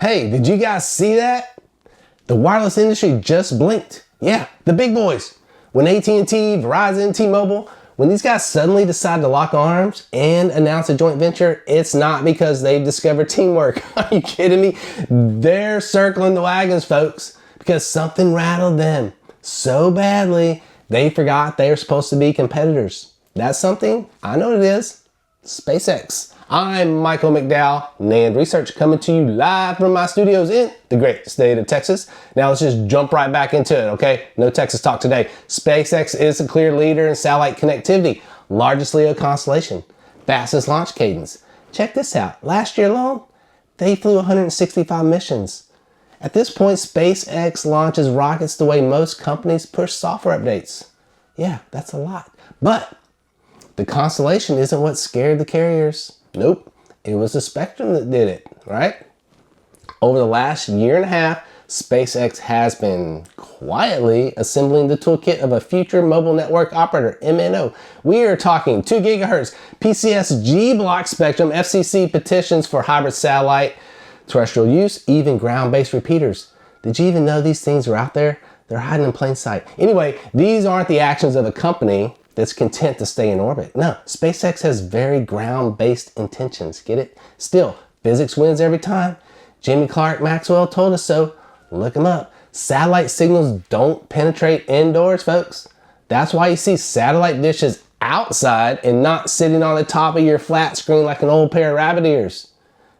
Hey, did you guys see that? The wireless industry just blinked. Yeah, the big boys. When AT&T, Verizon, T-Mobile, when these guys suddenly decide to lock arms and announce a joint venture, it's not because they've discovered teamwork. Are you kidding me? They're circling the wagons, folks, because something rattled them so badly they forgot they were supposed to be competitors. That's something, I know what it is, SpaceX. I'm Michael McDowell, NAND Research, coming to you live from my studios in the great state of Texas. Now let's just jump right back into it, okay? No Texas talk today. SpaceX is a clear leader in satellite connectivity, largest LEO constellation, fastest launch cadence. Check this out, last year alone, they flew 165 missions. At this point, SpaceX launches rockets the way most companies push software updates. Yeah, that's a lot. But the constellation isn't what scared the carriers. Nope, it was the spectrum that did it, right? Over the last year and a half, SpaceX has been quietly assembling the toolkit of a future mobile network operator, MNO. We are talking 2 gigahertz PCS-G block spectrum, FCC petitions for hybrid satellite, terrestrial use, even ground-based repeaters. Did you even know these things are out there? They're hiding in plain sight. Anyway, these aren't the actions of a company that's content to stay in orbit. No, SpaceX has very ground-based intentions, get it? Still, physics wins every time. Jimmy Clark Maxwell told us so. Look him up. Satellite signals don't penetrate indoors, folks. That's why you see satellite dishes outside and not sitting on the top of your flat screen like an old pair of rabbit ears.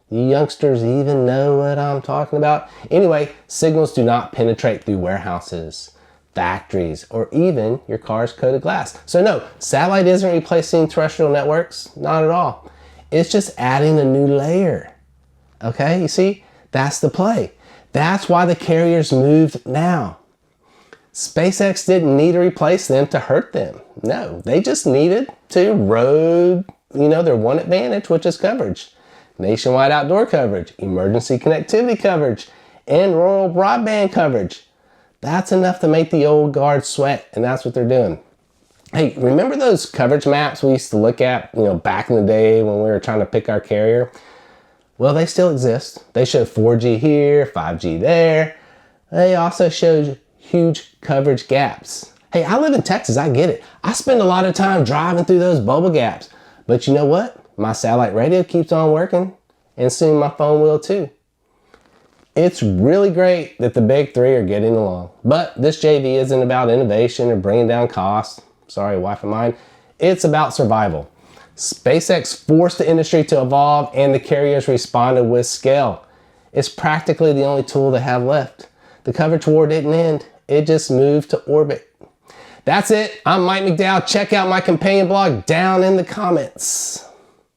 You youngsters even know what I'm talking about? Anyway, signals do not penetrate through warehouses, factories, or even your car's coated glass. So no, satellite isn't replacing terrestrial networks, not at all. It's just adding a new layer. Okay, you see, that's the play. That's why the carriers moved now. SpaceX didn't need to replace them to hurt them. No, they just needed to erode, their one advantage, which is coverage. Nationwide outdoor coverage, emergency connectivity coverage, and rural broadband coverage. That's enough to make the old guard sweat, and that's what they're doing. Hey, remember those coverage maps we used to look at, back in the day when we were trying to pick our carrier? Well, they still exist. They show 4G here, 5G there. They also show huge coverage gaps. Hey, I live in Texas, I get it. I spend a lot of time driving through those bubble gaps. But you know what? My satellite radio keeps on working, and soon my phone will too. It's really great that the big three are getting along, but this JV isn't about innovation or bringing down costs. Sorry, wife of mine. It's about survival. SpaceX forced the industry to evolve, and the carriers responded with scale. It's practically the only tool they have left. The coverage war didn't end. It just moved to orbit. That's it. I'm Mike McDowell. Check out my companion blog down in the comments.